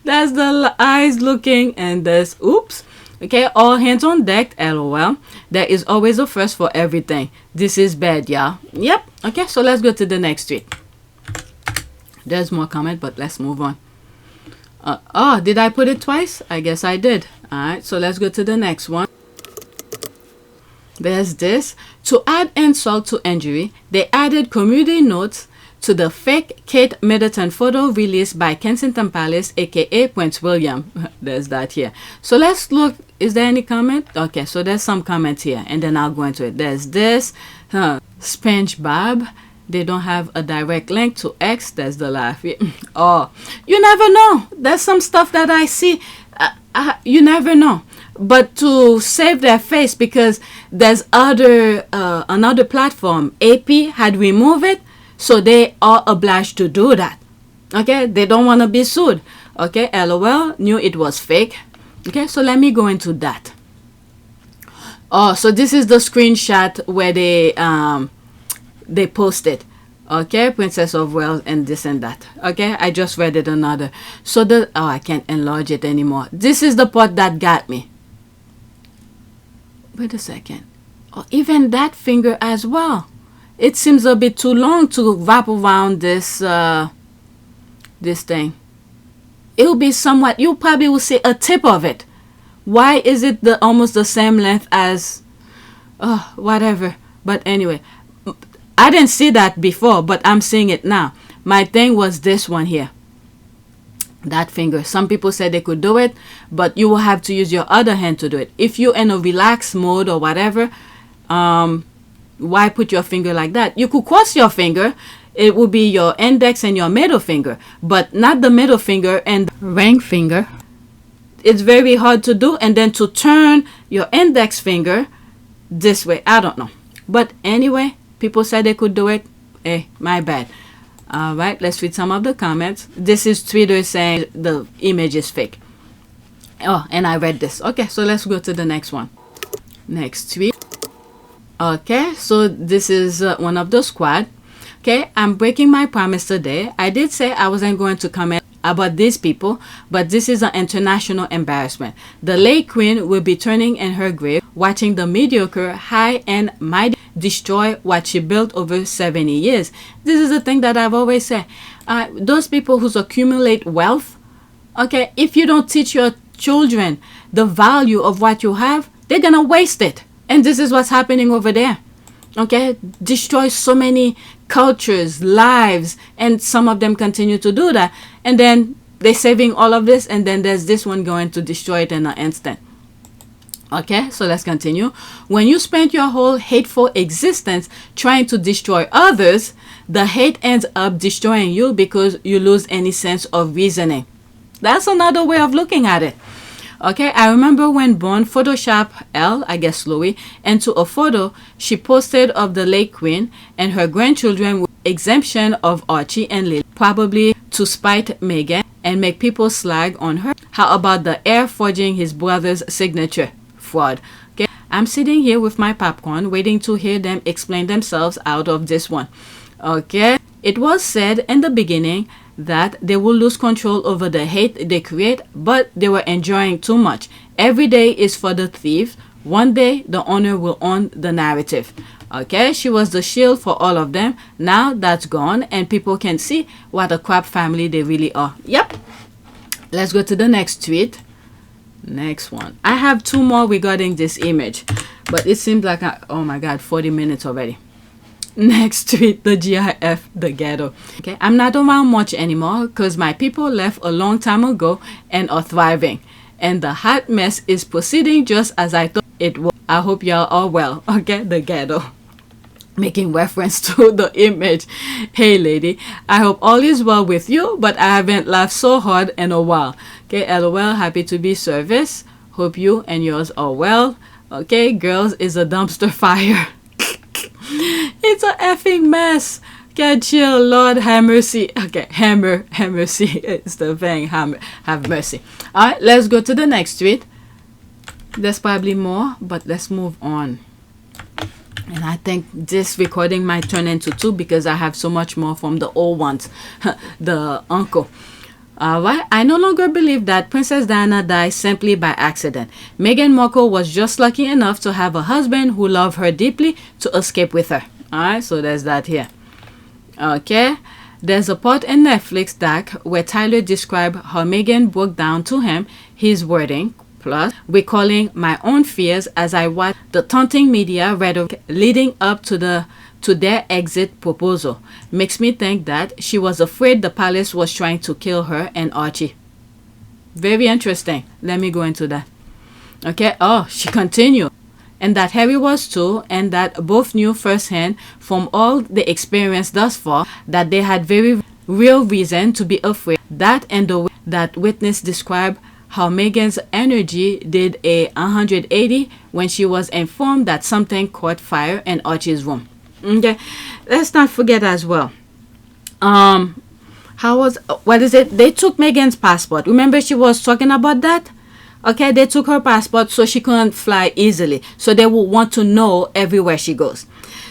That's the eyes looking, and there's oops. Okay, all hands on deck, lol. There is always a first for everything. This is bad, y'all. Yep. Okay, so let's go to the next tweet. There's more comment, but let's move on. Oh, did I put it twice? I guess I did. Alright, so let's go to the next one. There's this. To add insult to injury, they added community notes to the fake Kate Middleton photo released by Kensington Palace, aka Prince William. There's that here. So let's look. Is there any comment? Okay, so there's some comments here, and then I'll go into it. There's this. SpongeBob. They don't have a direct link to X. There's the laugh. Oh, you never know. There's some stuff that I see. You never know. But to save their face, because there's another platform, AP had removed it. So they are obliged to do that. Okay, they don't want to be sued. Okay, LOL, knew it was fake. Okay, so let me go into that. Oh, so this is the screenshot where they posted. Okay, Princess of Wales and this and that. Okay, I just read it another. So I can't enlarge it anymore. This is the part that got me. Wait a second. Oh, even that finger as well. it seems a bit too long to wrap around this this thing. It'll be somewhat, you probably will say a tip of it. Why is it almost the same length as whatever? But anyway, I didn't see that before, but I'm seeing it now. My thing was this one here, that finger. Some people said they could do it, but you will have to use your other hand to do it. If you're in a relaxed mode or whatever, why put your finger like that? You could cross your finger. It will be your index and your middle finger, but not the middle finger and the ring finger. It's very hard to do, and then to turn your index finger this way. I don't know, but anyway, people said they could do it. My bad. All right, let's read some of the comments. This is Twitter saying the image is fake. Oh, and I read this. Okay, so let's go to the next one. Next tweet. Okay, so this is one of the squad. Okay, I'm breaking my promise today. I did say I wasn't going to comment about these people, but this is an international embarrassment. The late queen will be turning in her grave, watching the mediocre, high-end mighty destroy what she built over 70 years. This is the thing that I've always said. Those people who accumulate wealth, okay, if you don't teach your children the value of what you have, they're gonna waste it. And this is what's happening over there. Okay, destroy so many cultures, lives, and some of them continue to do that. And then they're saving all of this, and then there's this one going to destroy it in an instant. Okay, so let's continue. When you spend your whole hateful existence trying to destroy others, the hate ends up destroying you because you lose any sense of reasoning. That's another way of looking at it. Okay, I remember when Bond photoshopped I guess Louis, into a photo she posted of the late queen and her grandchildren with exemption of Archie and Lily, probably to spite Meghan and make people slag on her. How about the heir forging his brother's signature? Fraud. Okay, I'm sitting here with my popcorn waiting to hear them explain themselves out of this one. Okay, it was said in the beginning that they will lose control over the hate they create, but they were enjoying too much. Every day is for the thief. One day the owner will own the narrative. Okay, she was the shield for all of them. Now that's gone and people can see what a crap family they really are. Yep. Let's go to the next tweet. Next one. I have two more regarding this image, but it seems like oh my god, 40 minutes already. Next tweet, the GIF, the ghetto. Okay, I'm not around much anymore because my people left a long time ago and are thriving, and the hot mess is proceeding just as I thought it would. I hope y'all are well. Okay, the ghetto, making reference to the image. Hey lady, I hope all is well with you, but I haven't laughed so hard in a while. Okay, LOL, happy to be service. Hope you and yours are well. Okay, girls is a dumpster fire. It's a effing mess. Get chill, Lord have mercy. Okay, have mercy. It's the thing. Have mercy. All right, let's go to the next tweet. There's probably more, but let's move on. And I think this recording might turn into two because I have so much more from the old ones. The uncle. Alright, I no longer believe that Princess Diana died simply by accident. Meghan Markle was just lucky enough to have a husband who loved her deeply to escape with her. Alright, so there's that here. Okay, there's a part in Netflix doc where Tyler described how Meghan broke down to him his wording, plus recalling my own fears as I watched the taunting media rhetoric leading up to their exit proposal. Makes me think that she was afraid the palace was trying to kill her and Archie. Very interesting. Let me go into that. Okay, oh, she continued. And that Harry was too, and that both knew firsthand from all the experience thus far that they had very real reason to be afraid. That and the way that witness described how Meghan's energy did a 180 when she was informed that something caught fire in Archie's room. Okay, let's not forget as well. What is it? They took Meghan's passport. Remember she was talking about that? Okay, they took her passport so she couldn't fly easily. So they would want to know everywhere she goes.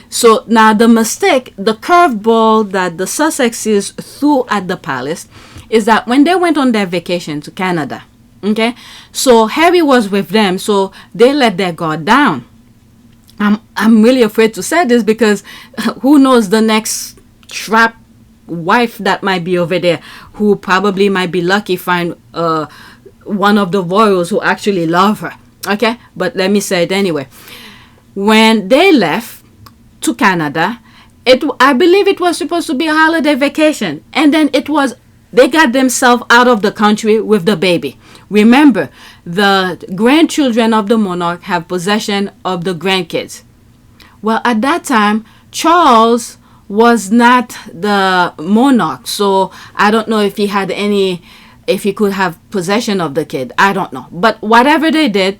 So now the mistake, the curveball that the Sussexes threw at the palace is that when they went on their vacation to Canada, okay, so Harry was with them, so they let their guard down. I'm really afraid to say this because who knows the next trap wife that might be over there, who probably might be lucky find one of the royals who actually love her. Okay, but let me say it anyway. When they left to Canada, I believe it was supposed to be a holiday vacation, and then they got themselves out of the country with the baby. Remember, the grandchildren of the monarch have possession of the grandkids. Well, at that time, Charles was not the monarch, so I don't know if he could have possession of the kid. I don't know. But whatever they did,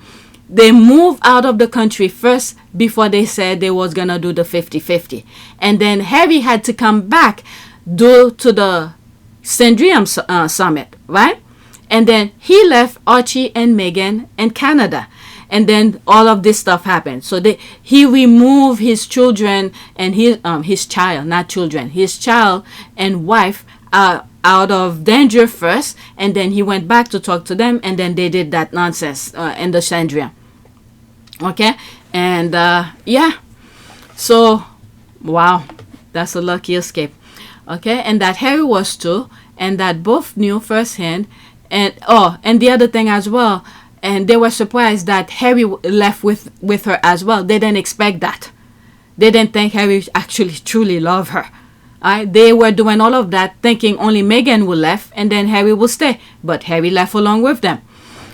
they moved out of the country first before they said they was gonna do the 50-50. And then Harry had to come back due to the Syndrium summit, right? And then he left Archie and Meghan in Canada. And then all of this stuff happened. So he removed his children and his child, not children, his child and wife out of danger first. And then he went back to talk to them. And then they did that nonsense in the Syndrium. Okay. And yeah. So, wow. That's a lucky escape. Okay. And that Harry was too. And that both knew firsthand. And the other thing as well. And they were surprised that Harry left with her as well. They didn't expect that. They didn't think Harry actually truly loved her. They were doing all of that thinking only Meghan would left and then Harry would stay. But Harry left along with them.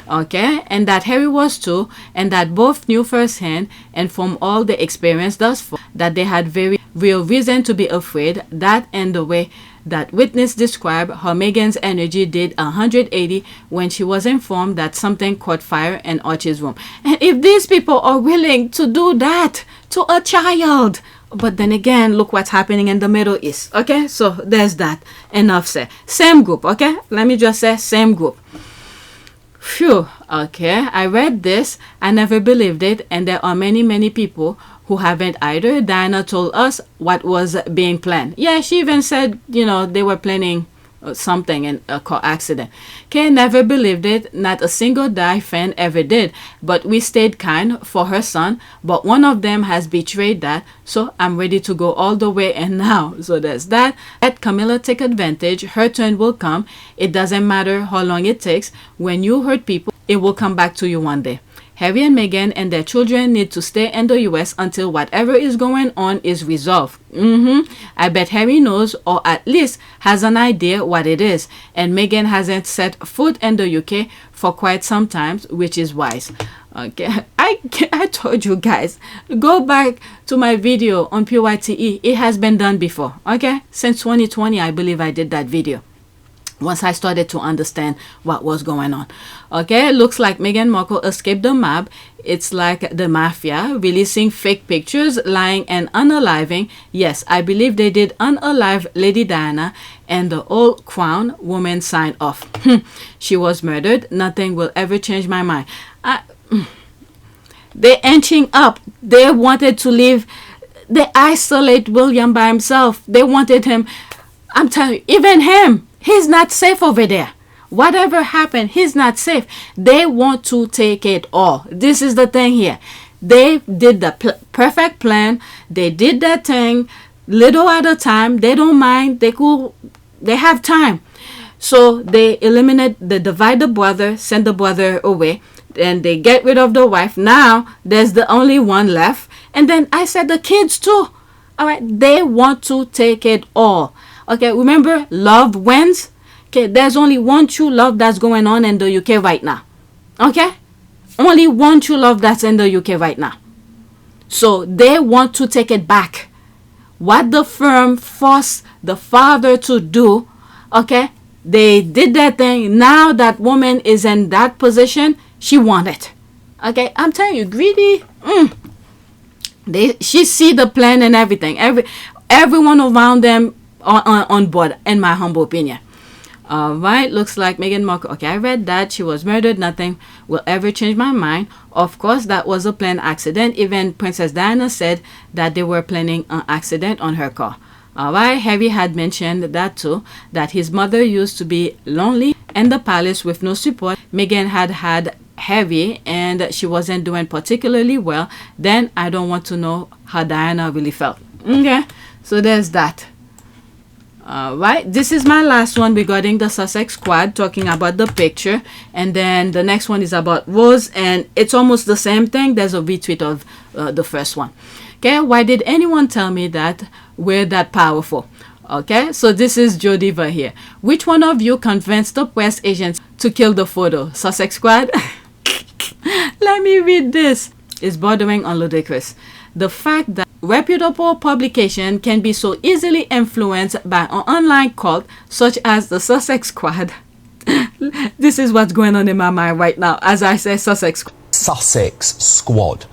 Okay? And that Harry was too. And that both knew firsthand and from all the experience thus far that they had very real reason to be afraid. That and the way that witness described how Meghan's energy did 180 when she was informed that something caught fire in Archie's room. And if these people are willing to do that to a child, but then again, look what's happening in the Middle East. Okay, so there's that. Enough said. Same group. Okay, let me just say same group. Phew. Okay, I read this. I never believed it, and there are many people who haven't either. Diana told us what was being planned. Yeah, she even said, they were planning something in a car accident. Kay never believed it. Not a single Die fan ever did. But we stayed kind for her son. But one of them has betrayed that. So I'm ready to go all the way and now. So there's that. Let Camilla take advantage. Her turn will come. It doesn't matter how long it takes. When you hurt people, it will come back to you one day. Harry and Meghan and their children need to stay in the US until whatever is going on is resolved. I bet Harry knows, or at least has an idea what it is. And Meghan hasn't set foot in the UK for quite some time, which is wise. Okay, I told you guys, go back to my video on PYTE. It has been done before. Okay, since 2020, I believe I did that video. Once I started to understand what was going on. Okay, looks like Meghan Markle escaped the mob. It's like the mafia releasing fake pictures, lying and unaliving. Yes, I believe they did unalive Lady Diana and the old crown woman signed off. She was murdered. Nothing will ever change my mind. They're inching up. They wanted to leave. They isolate William by himself. They wanted him. I'm telling you, even him. He's not safe over there. Whatever happened, he's not safe. They want to take it all. This is the thing here. They did the perfect plan. They did that thing little at a time. They don't mind. They have time. So they divide the brother, send the brother away. Then they get rid of the wife. Now there's the only one left. And then I said the kids too. All right. They want to take it all. Okay, remember, love wins. Okay, there's only one true love that's going on in the UK right now. Okay? Only one true love that's in the UK right now. So they want to take it back. What the firm forced the father to do, okay, they did that thing. Now that woman is in that position, she wants it. Okay, I'm telling you, greedy. She see the plan and everything. Everyone around them on board, in my humble opinion. All right, looks like Meghan Markle. Okay, I read that she was murdered. Nothing will ever change my mind. Of course, that was a planned accident. Even Princess Diana said that they were planning an accident on her car. All right, Harry had mentioned that too, that his mother used to be lonely in the palace with no support. Meghan had heavy and she wasn't doing particularly well, then I don't want to know how Diana really felt. Okay, so there's that. Right, this is my last one regarding the Sussex squad, talking about the picture, and then the next one is about Rose, and it's almost the same thing. There's a retweet of the first one. Okay, why did anyone tell me that we're that powerful? Okay, so this is Joe Diva here. Which one of you convinced the press agents to kill the photo? Sussex squad? Let me read this. It's bordering on ludicrous. The fact that reputable publication can be so easily influenced by an online cult such as the Sussex squad. This is what's going on in my mind right now as I say Sussex squad.
Sussex squad.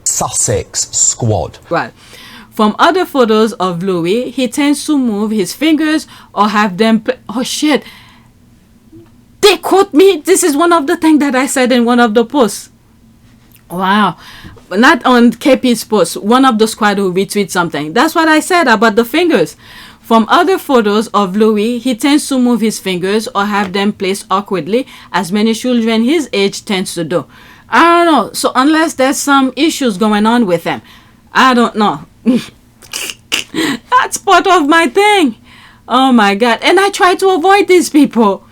Sussex squad.
Right. From other photos of Louis, he tends to move his fingers or have them oh shit. They quote me. This is one of the things that I said in one of the posts. Wow. Not on KP's post. One of the squad who retweet something. That's what I said about the fingers. From other photos of Louis, he tends to move his fingers or have them placed awkwardly, as many children his age tends to do. I don't know. So unless there's some issues going on with him, I don't know. That's part of my thing. Oh my god. And I try to avoid these people.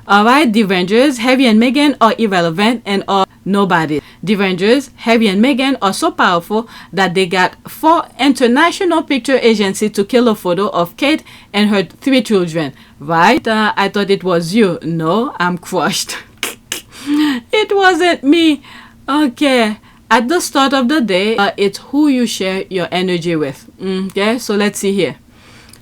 Alright, the Avengers, Harry and Meghan are irrelevant and are nobody. The Avengers, Harry and Meghan are so powerful that they got 4 international picture agencies to kill a photo of Kate and her 3 children. Right? I thought it was you. No, I'm crushed. It wasn't me. Okay. At the start of the day, it's who you share your energy with. Okay, so let's see here.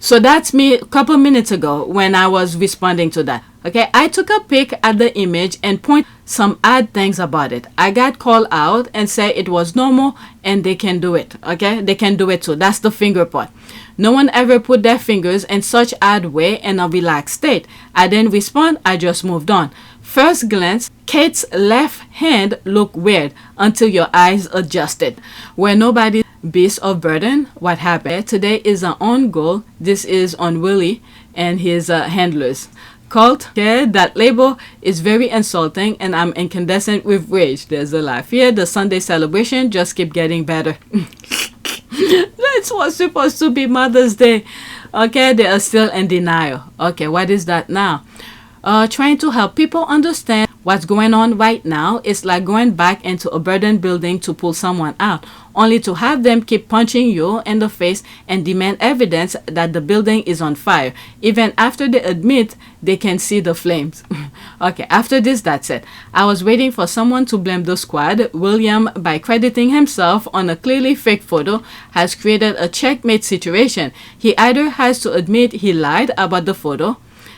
So that's me a couple minutes ago when I was responding to that. Okay, I took a pic at the image and point some odd things about it. I got called out and said it was normal and they can do it. Okay, they can do it too. That's the finger part. No one ever put their fingers in such odd way in a relaxed state. I didn't respond. I just moved on. First glance, Kate's left hand looked weird until your eyes adjusted. Where nobody's beast of burden, what happened? Today is our own goal. This is on Willie and his handlers. Cult, okay, that label is very insulting and I'm incandescent with rage. There's a laugh here. The Sunday celebration just keep getting better. That's what's supposed to be Mother's Day. Okay, they are still in denial. Okay, what is that now? Trying to help people understand what's going on right now is like going back into a burdened building to pull someone out, only to have them keep punching you in the face and demand evidence that the building is on fire, even after they admit they can see the flames. Okay, after this, that's it. I was waiting for someone to blame the squad. William, by crediting himself on a clearly fake photo, has created a checkmate situation. He either has to admit he lied about the photo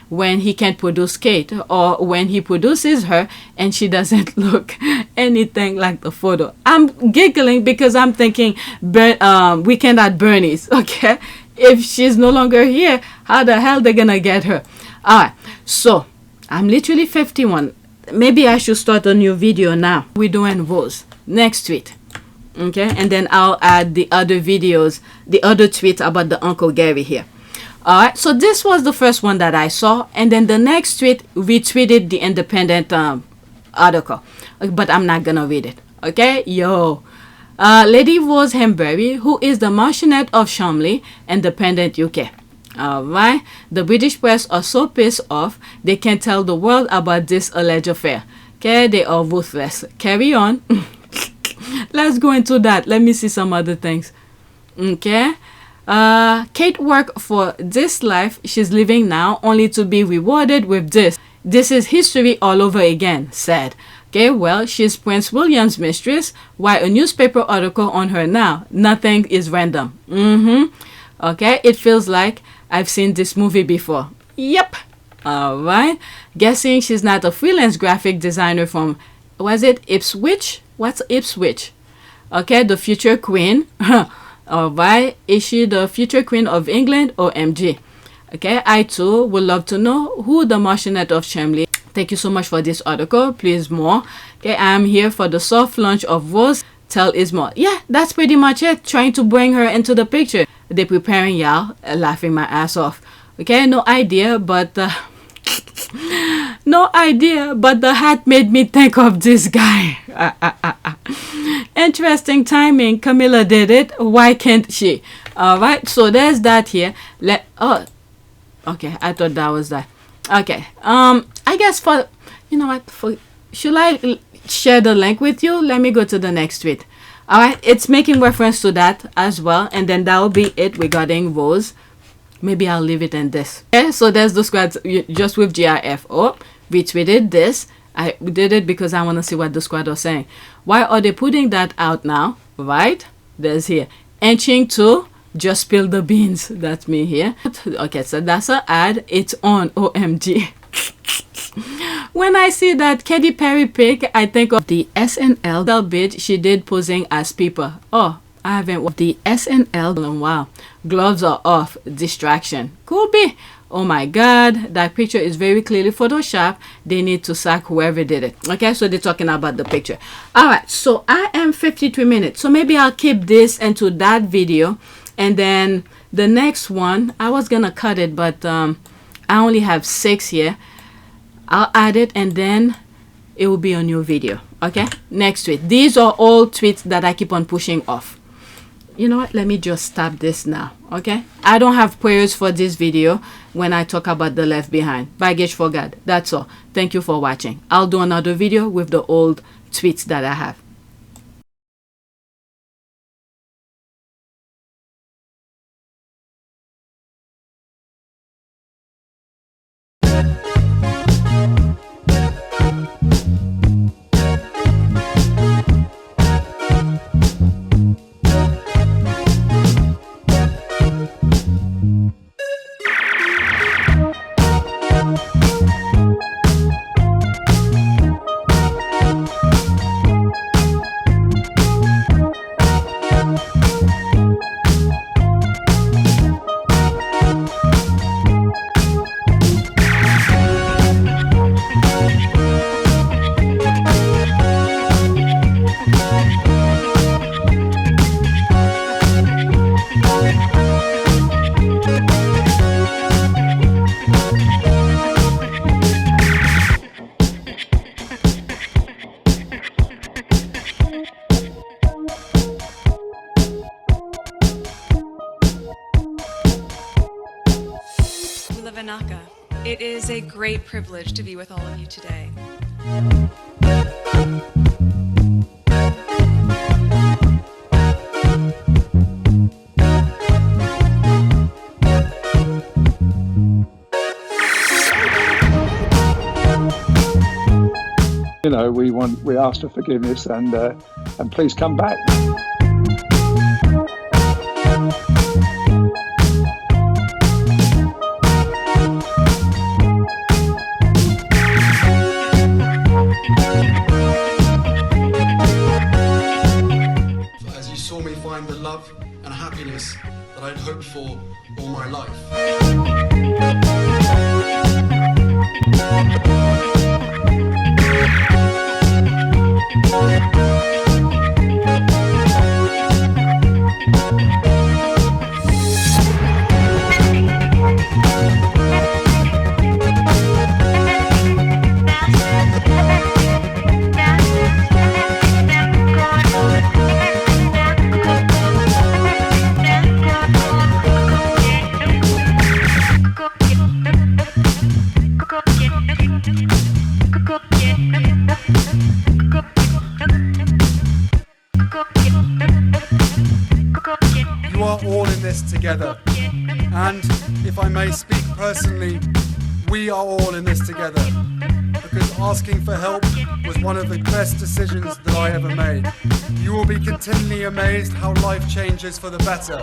when he can't produce Kate, or when he produces her and she doesn't look anything like the photo. I'm giggling because I'm thinking Weekend at Bernie's. Okay, if she's no longer here, how the hell they gonna get her? Alright, so I'm literally 51. Maybe I should start a new video now. We're doing Rose next tweet. Okay, and then I'll add the other videos, the other tweet about the Uncle Gary here. Alright, so this was the first one that I saw, and then the next tweet retweeted the Independent article, but I'm not gonna read it. Okay, yo, Lady Rose Hembury, who is the Marchioness of Cholmondeley, Independent UK. Alright, the British press are so pissed off they can't tell the world about this alleged affair. Okay, they are ruthless. Carry on. Let's go into that. Let me see some other things. Okay. Kate worked for this life she's living now only to be rewarded with this. This is history all over again, said. Okay, well, she's Prince William's mistress. Why a newspaper article on her now? Nothing is random. Okay, it feels like I've seen this movie before. Yep. Alright. Guessing she's not a freelance graphic designer from, was it Ipswich? What's Ipswich? Okay, the future queen. Alright, is she the future queen of England or MG? Okay, I too would love to know who the Marchioness of Cholmondeley. Thank you so much for this article. Please more. Okay, I'm here for the soft launch of Rose. Tell is more. Yeah, that's pretty much it. Trying to bring her into the picture. They're preparing y'all, laughing my ass off. Okay, no idea, but no no idea, but the hat made me think of this guy. Interesting timing. Camilla did it. Why can't she? All right, so there's that here. Okay, I thought that was that. Okay, I guess for, you know what, should I share the link with you? Let me go to the next tweet. All right, it's making reference to that as well, and then that will be it regarding Rose. Maybe I'll leave it in this. Okay, so there's the squad just with GIF. Oh, retweeted this. I did it because I want to see what the squad are saying. Why are they putting that out now? Right, there's here inching to just spill the beans. That's me here. Okay, so that's an ad. It's on. OMG. When I see that Katy Perry pic, I think of the SNL bit she did posing as people. Oh, I haven't watched the SNL in a while. Gloves are off. Distraction. Could be. Oh my god, that picture is very clearly Photoshop. They need to sack whoever did it. Okay, so they're talking about the picture. All right, so I am 53 minutes. So maybe I'll keep this into that video. And then the next one, I was gonna cut it, but I only have 6 here. I'll add it and then it will be a new video. Okay, next tweet. These are all tweets that I keep on pushing off. You know what, let me just stop this now. Okay, I don't have prayers for this video when I talk about the left behind. Baggage for God. That's all. Thank you for watching. I'll do another video with the old tweets that I have.
It is a great privilege to be with all of you today.
You know, we ask for forgiveness and please come back.
As you saw me find the love and happiness that I'd hoped for all my life. You are all in this together, and if I may speak personally, we are all in this together, because asking for help was one of the best decisions that I ever made. You will be continually amazed how life changes for the better